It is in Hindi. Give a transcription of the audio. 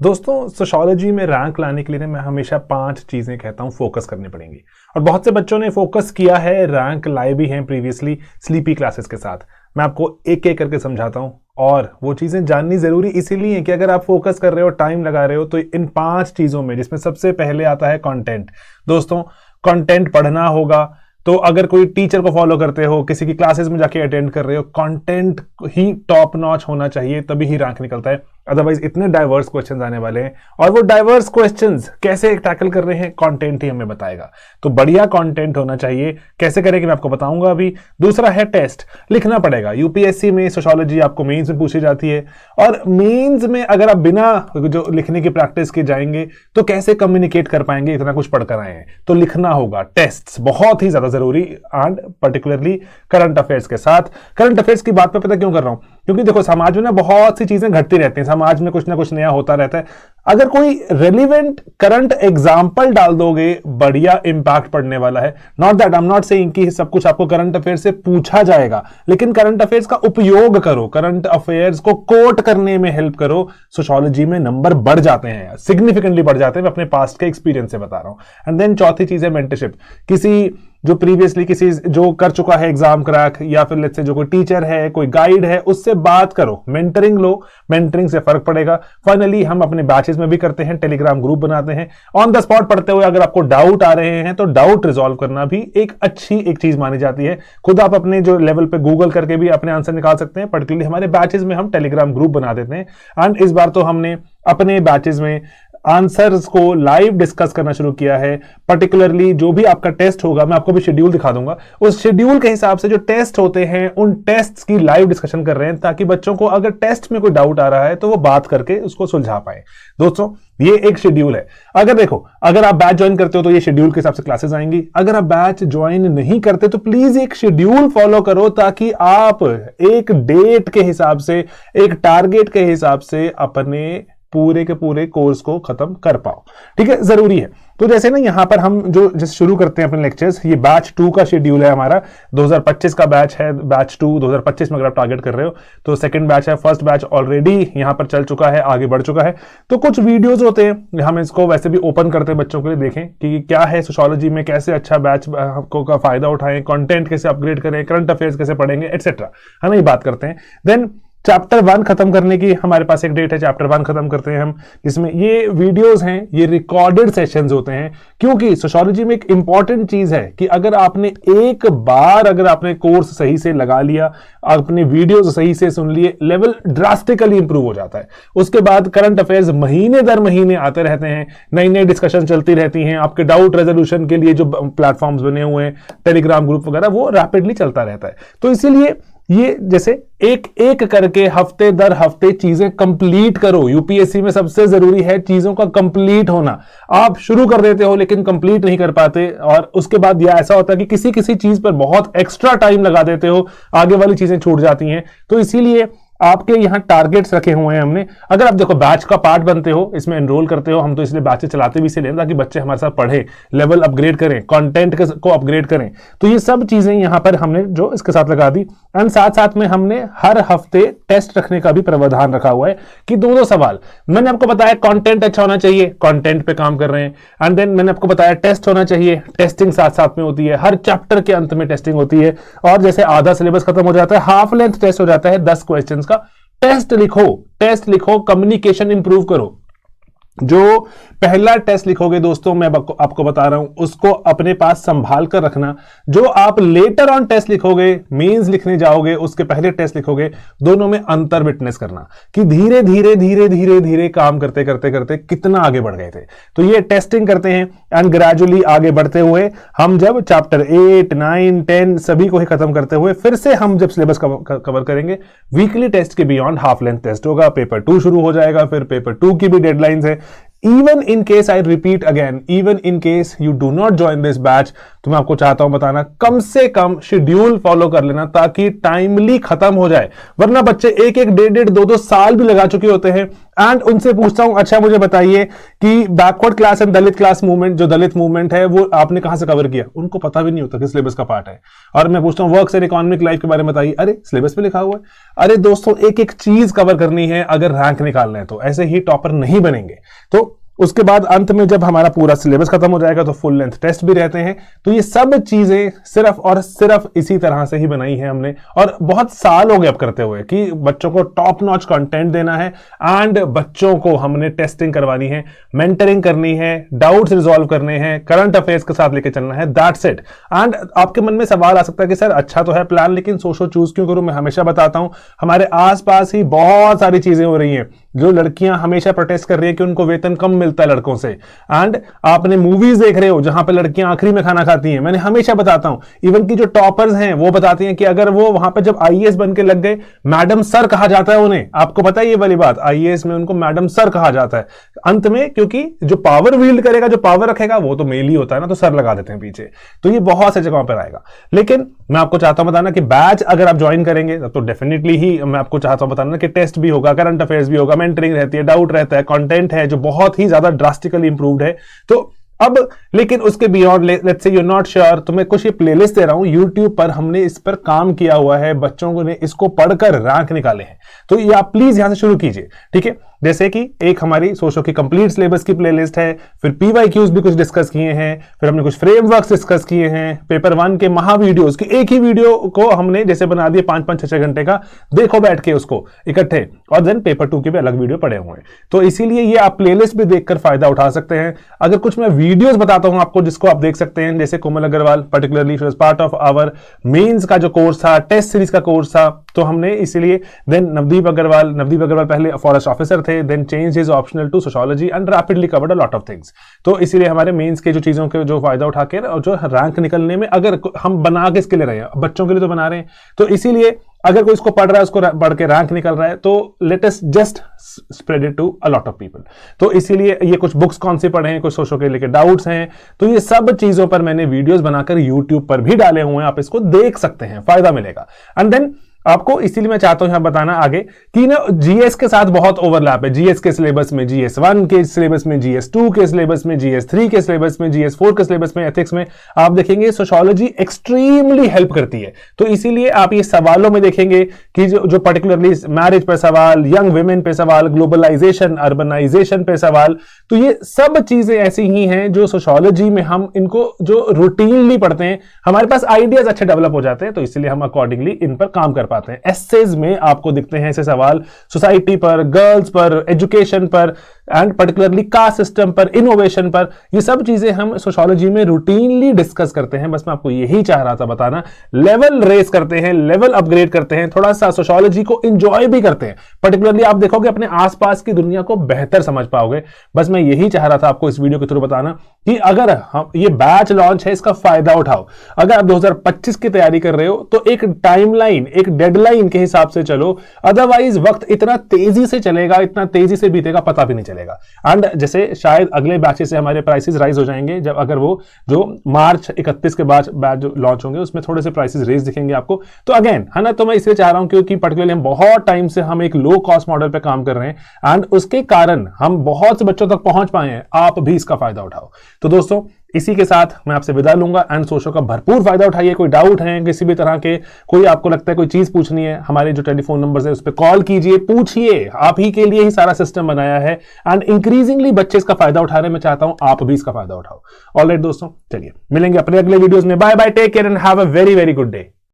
दोस्तों सोशियोलॉजी में रैंक लाने के लिए मैं हमेशा 5 चीजें कहता हूं फोकस करनी पड़ेंगी और बहुत से बच्चों ने फोकस किया है, रैंक लाए भी हैं प्रीवियसली स्लीपी क्लासेस के साथ। मैं आपको एक एक करके समझाता हूं और वो चीजें जाननी जरूरी इसीलिए है कि अगर आप फोकस कर रहे हो, टाइम लगा रहे हो, तो इन 5 चीजों में जिसमें सबसे पहले आता है कंटेंट। दोस्तों कंटेंट पढ़ना होगा, तो अगर कोई टीचर को फॉलो करते हो, किसी की क्लासेस में जाके अटेंड कर रहे हो, कंटेंट ही टॉप नॉच होना चाहिए, तभी ही रैंक निकलता है। अदरवाइज इतने डाइवर्स क्वेश्चंस आने वाले हैं और वो डाइवर्स क्वेश्चंस कैसे टैकल कर रहे हैं कंटेंट ही हमें बताएगा। तो बढ़िया कंटेंट होना चाहिए। कैसे करेंगे मैं आपको बताऊंगा अभी। दूसरा है टेस्ट, लिखना पड़ेगा। यूपीएससी में सोशियोलॉजी आपको मेंस में पूछी जाती है और मेंस में अगर आप बिना जो लिखने की प्रैक्टिस के जाएंगे तो कैसे कम्युनिकेट कर पाएंगे, इतना कुछ पढ़कर आए हैं। तो लिखना होगा, टेस्ट बहुत ही ज्यादा जरूरी, एंड पर्टिकुलरली करंट अफेयर्स के साथ। करंट अफेयर्स की बात पे पता क्यों कर रहा हूं, क्योंकि देखो समाज में ना बहुत सी चीजें घटती रहती हैं, समाज में कुछ ना कुछ नया होता रहता है। अगर कोई रेलिवेंट करंट एग्जांपल डाल दोगे, बढ़िया इंपैक्ट पड़ने वाला है। Not that I am not saying कि सब कुछ आपको करंट अफेयर्स से पूछा जाएगा, लेकिन करंट अफेयर्स का उपयोग करो, करंट अफेयर्स को कोट करने में हेल्प करो। सोशियोलॉजी में नंबर बढ़ जाते हैं, सिग्निफिकेंटली बढ़ जाते हैं। मैं अपने पास्ट के एक्सपीरियंस से बता रहा हूं। एंड देन चौथी चीज है मेंटरशिप। किसी जो प्रीवियसली किसी जो कर चुका है एग्जाम क्रैक, या फिर लेट्स से जो कोई टीचर है, कोई गाइड है, उससे बात करो, मेंटरिंग लो, मेंटरिंग से फर्क पड़ेगा। फाइनली हम अपने बैचेस में भी करते हैं, टेलीग्राम ग्रुप बनाते हैं। ऑन द स्पॉट पढ़ते हुए अगर आपको डाउट आ रहे हैं तो डाउट रिजॉल्व करना भी एक चीज मानी जाती है। खुद आप अपने जो लेवल पे गूगल करके भी अपने आंसर निकाल सकते हैं। पर्टिकुलरली हमारे बैचेस में हम टेलीग्राम ग्रुप बना देते हैं एंड इस बार तो हमने अपने बैचेस में आंसर्स को लाइव डिस्कस करना शुरू किया है। पर्टिकुलरली जो भी आपका टेस्ट होगा, मैं आपको भी शेड्यूल दिखा दूंगा, उस शेड्यूल के हिसाब से जो टेस्ट होते हैं उन टेस्ट्स की लाइव डिस्कशन कर रहे हैं, ताकि बच्चों को अगर टेस्ट में कोई डाउट आ रहा है तो वो बात करके उसको सुलझा पाए। दोस्तों ये एक शेड्यूल है। अगर देखो, अगर आप बैच ज्वाइन करते हो तो ये शेड्यूल के हिसाब से क्लासेस आएंगी। अगर आप बैच ज्वाइन नहीं करते तो प्लीज एक शेड्यूल फॉलो करो, ताकि आप एक डेट के हिसाब से, एक टारगेट के हिसाब से अपने पूरे के पूरे कोर्स को खत्म कर पाओ। ठीक है, जरूरी है। तो जैसे ना यहां पर हम जो शुरू करते हैं अपने लेक्चर्स, ये बैच 2 का शेड्यूल है हमारा। 2025 का बैच है, बैच 2 2025 में अगर आप टारगेट कर रहे हो तो सेकंड बैच है। फर्स्ट बैच ऑलरेडी यहां पर चल चुका है, आगे बढ़ चुका है। तो कुछ वीडियोस होते हैं, हम इसको वैसे भी ओपन करते हैं बच्चों के लिए, देखें कि क्या है सोशियोलॉजी में, कैसे अच्छा बैच को का फायदा उठाएं, कंटेंट कैसे अपग्रेड करें, करंट अफेयर्स कैसे पढ़ेंगे, एक्सेट्रा, है ना, ये बात करते हैं। देन चैप्टर 1 खत्म करने की हमारे पास एक डेट है, चैप्टर 1 खत्म करते हैं हम, जिसमें ये वीडियोस हैं, ये रिकॉर्डेड सेशंस होते हैं। क्योंकि सोशियोलॉजी में एक इंपॉर्टेंट चीज है कि अगर आपने एक बार अगर आपने कोर्स सही से लगा लिया, आपने वीडियोस सही से सुन लिए, लेवल ड्रास्टिकली इंप्रूव हो जाता है। उसके बाद करंट अफेयर्स महीने दर महीने आते रहते हैं, नई नई डिस्कशन चलती रहती हैं। आपके डाउट रेजोल्यूशन के लिए जो प्लेटफॉर्म्स बने हुए हैं, टेलीग्राम ग्रुप वगैरह, वो रैपिडली चलता रहता है। तो इसीलिए ये जैसे एक एक करके हफ्ते दर हफ्ते चीजें कंप्लीट करो। यूपीएससी में सबसे जरूरी है चीजों का कंप्लीट होना। आप शुरू कर देते हो लेकिन कंप्लीट नहीं कर पाते, और उसके बाद यह ऐसा होता है कि किसी किसी चीज पर बहुत एक्स्ट्रा टाइम लगा देते हो, आगे वाली चीजें छूट जाती हैं। तो इसीलिए आपके यहां टारगेट्स रखे हुए हैं हमने। अगर आप देखो बैच का पार्ट बनते हो, इसमें एनरोल करते हो, हम तो इसलिए बैचेस चलाते भी इसलिए ताकि बच्चे हमारे साथ पढ़े, लेवल अपग्रेड करें, कंटेंट को अपग्रेड करें। तो ये सब चीजें यहां पर हमने जो इसके साथ लगा दी। एंड साथ साथ में हमने हर हफ्ते टेस्ट रखने का भी प्रावधान रखा हुआ है कि 2-2 सवाल। मैंने आपको बताया कंटेंट अच्छा होना चाहिए, कंटेंट पे काम कर रहे हैं। एंड देन मैंने आपको बताया टेस्ट होना चाहिए, टेस्टिंग साथ साथ में होती है, हर चैप्टर के अंत में टेस्टिंग होती है। और जैसे आधा सिलेबस खत्म हो जाता है, हाफ लेंथ टेस्ट हो जाता है 10 क्वेश्चन का। टेस्ट लिखो, कम्युनिकेशन इंप्रूव करो। जो पहला टेस्ट लिखोगे दोस्तों, मैं आपको बता रहा हूं, उसको अपने पास संभाल कर रखना। जो आप लेटर ऑन टेस्ट लिखोगे, मेंस लिखने जाओगे, उसके पहले टेस्ट लिखोगे, दोनों में अंतर विटनेस करना कि धीरे धीरे धीरे धीरे धीरे काम करते करते करते कितना आगे बढ़ गए थे। तो ये टेस्टिंग करते हैं एंड ग्रेजुअली आगे बढ़ते हुए हम जब चैप्टर 8, 9, 10 सभी को ही खत्म करते हुए फिर से हम जब सिलेबस कवर करेंगे, वीकली टेस्ट के बियॉन्ड हाफ लेंथ टेस्ट होगा, पेपर 2 शुरू हो जाएगा, फिर पेपर 2 की भी डेडलाइंस है। Even in case I repeat again, even in case you do not join this batch, तो मैं आपको चाहता हूं बताना कम से कम शेड्यूल फॉलो कर लेना ताकि टाइमली खत्म हो जाए। वरना बच्चे एक एक डेढ़ 2 साल भी लगा चुके होते हैं। एंड उनसे पूछता हूं, अच्छा मुझे बताइए कि backward class and Dalit class movement, जो दलित मूवमेंट है वो आपने कहां से कवर किया? उनको पता भी नहीं होता कि सिलेबस का पार्ट है। और मैं पूछता हूं वर्क्स एंड इकोनॉमिक लाइफ के बारे में बताइए, अरे सिलेबस में लिखा हुआ है। अरे दोस्तों, एक एक चीज कवर करनी है अगर रैंक निकालना है तो, ऐसे ही टॉपर नहीं बनेंगे। तो उसके बाद अंत में जब हमारा पूरा सिलेबस खत्म हो जाएगा तो फुल लेंथ टेस्ट भी रहते हैं। तो ये सब चीजें सिर्फ और सिर्फ इसी तरह से ही बनाई है हमने, और बहुत साल हो गए अब करते हुए कि बच्चों को टॉप नॉच कंटेंट देना है एंड बच्चों को हमने टेस्टिंग करवानी है, मेंटरिंग करनी है, डाउट्स रिजॉल्व करने हैं, करंट अफेयर्स के साथ लेके चलना है, दैट्स इट। एंड आपके मन में सवाल आ सकता है कि सर अच्छा तो है प्लान, लेकिन सोशो चूज क्यों करूं? मैं हमेशा बताता हूं, हमारे आसपास ही बहुत सारी चीजें हो रही हैं। जो लड़कियां हमेशा प्रोटेस्ट कर रही है कि उनको वेतन कम मिलता है लड़कों से, एंड आपने मूवीज देख रहे हो जहां पे लड़कियां आखिरी में खाना खाती हैं। मैंने हमेशा बताता हूं, इवन की जो टॉपर्स हैं वो बताती हैं कि अगर वो वहां पे जब आईएएस बन के लग गए, मैडम सर कहा जाता है उन्हें। आपको पता है ये वाली बात, आईएएस में उनको मैडम सर कहा जाता है अंत में, क्योंकि जो पावर व्हील्ड करेगा, जो पावर रखेगा वो तो मेल ही होता है ना, तो सर लगा देते हैं पीछे। तो ये बहुत से जगहों पर आएगा। लेकिन मैं आपको चाहता हूं बताना कि बैच अगर आप ज्वाइन करेंगे तो डेफिनेटली ही मैं आपको चाहता हूं बताना कि टेस्ट भी होगा, करंट अफेयर्स भी होगा, मेंटरिंग रहती है, डाउट रहता है, कंटेंट है जो बहुत ही ज्यादा ड्रास्टिकली इंप्रूव्ड है। तो अब लेकिन उसके beyond, let's say you not sure, तो मैं कुछ ये प्लेलिस्ट दे रहा हूं यूट्यूब पर, हमने इस पर काम किया हुआ है, बच्चों ने इसको पढ़कर रैंक निकाले हैं। तो ये आप प्लीज यहां से शुरू कीजिए, ठीक है। जैसे कि एक हमारी सोशो की कंप्लीट सिलेबस की प्लेलिस्ट है, फिर पीवाईक्यूज भी कुछ डिस्कस किए हैं, फिर हमने कुछ फ्रेमवर्क्स डिस्कस किए हैं, पेपर 1 के महा वीडियोस की एक ही वीडियो को हमने जैसे बना दिए 5-5, 6-6 घंटे का, देखो बैठ के उसको इकट्ठे, और देन पेपर 2 के भी अलग वीडियो पड़े हुए हैं। तो इसीलिए ये आप प्लेलिस्ट भी देखकर फायदा उठा सकते हैं। अगर कुछ मैं वीडियोस बताता हूं आपको जिसको आप देख सकते हैं, जैसे Komal Agarwal particularly part of our mains का जो कोर्स था, टेस्ट सीरीज का कोर्स था, तो हमने इसीलिए देन नवदीप अग्रवाल पहले फॉरेस्ट ऑफिसर थे, then change his optional to sociology and rapidly covered a lot of things. तो इसीलिए हमारे मेंस के जो चीजों के जो फायदा उठा के और जो रैंक निकलने में, अगर हम बना के इसके लिए रहे हैं, बच्चों के लिए तो बना रहे हैं, तो इसीलिए अगर कोई इसको पढ़ रहा है, उसको पढ़ के रैंक निकल रहा है, तो let us just spread it to a lot of people. तो इसीलिए ये कुछ बुक्स कौन से पढ़े हैं, कुछ सोशो के लेके डाउट्स हैं, तो ये सब चीजों पर मैंने वीडियोस बनाकर यूट्यूब पर भी डाले हुए हैं, आप इसको देख सकते हैं, फायदा मिलेगा। एंड देन आपको इसीलिए मैं चाहता हूं यहां बताना आगे कि ना जीएस के साथ बहुत ओवरलैप है। जीएस के सिलेबस में, जीएस 1 के सिलेबस में, जीएस 2 के सिलेबस में, जीएस 3 के सिलेबस में, जीएस 4 के सिलेबस में, एथिक्स में आप देखेंगे सोशियोलॉजी एक्सट्रीमली हेल्प करती है। तो इसीलिए आप ये सवालों में देखेंगे कि जो पर्टिकुलरली मैरिज पे सवाल, यंग वुमेन पे सवाल, ग्लोबलाइजेशन, अर्बनाइजेशन पे सवाल, तो ये सब चीजें ऐसी ही हैं जो सोशियोलॉजी में हम इनको जो रूटीनली पढ़ते हैं, हमारे पास आइडियाज अच्छे डेवलप हो जाते हैं, तो इसलिए हम अकॉर्डिंगली इन पर काम कर पाते हैं। एसेज में आपको दिखते हैं ऐसे सवाल सोसाइटी पर, गर्ल्स पर, एजुकेशन पर, एंड पर्टिकुलरली कास्ट सिस्टम पर, इनोवेशन पर, ये सब चीजें हम सोशियोलॉजी में रूटीनली डिस्कस करते हैं। बस मैं आपको यही चाह रहा था बताना, लेवल रेस करते हैं, लेवल अपग्रेड करते हैं, थोड़ा सा सोशियोलॉजी को एंजॉय भी करते हैं। पर्टिकुलरली आप देखोगे अपने आसपास की दुनिया को बेहतर समझ पाओगे। बस मैं यही चाह रहा था आपको इस वीडियो के थ्रू बताना कि अगर हम ये बैच लॉन्च है, इसका फायदा उठाओ। अगर आप 2025 की तैयारी कर रहे हो तो एक टाइमलाइन, एक डेडलाइन के हिसाब से चलो, अदरवाइज वक्त इतना तेजी से चलेगा, इतना तेजी से बीतेगा, पता भी नहीं चलेगा। एंड जैसे शायद अगले बैचेस से हमारे प्राइसेस राइज हो जाएंगे, जब अगर वो जो मार्च 31 के बाद बैच जो लॉन्च होंगे उसमें थोड़े से प्राइसेस रेज दिखेंगे आपको। तो अगेन है ना, तो मैं इसलिए चाह रहा हूं क्योंकि पर्टिकुलरली हम बहुत टाइम से हम एक लो कॉस्ट मॉडल पे काम कर रहे हैं एंड उसके कारण हम बहुत से बच्चों तक पहुंच पाए हैं। आप भी इसका फायदा उठाओ। तो दोस्तों इसी के साथ मैं आपसे विदा लूंगा एंड सोशो का भरपूर फायदा उठाइए। कोई डाउट है किसी भी तरह के, कोई आपको लगता है कोई चीज पूछनी है, हमारे जो टेलीफोन नंबर है उस पर कॉल कीजिए, पूछिए। आप ही के लिए ही सारा सिस्टम बनाया है एंड इंक्रीजिंगली बच्चे इसका फायदा उठा रहे हैं। मैं चाहता हूं आप भी इसका फायदा उठाओ। ऑलराइट दोस्तों, चलिए मिलेंगे अपने अगले वीडियोस में। Bye bye, take care and have a very very good day.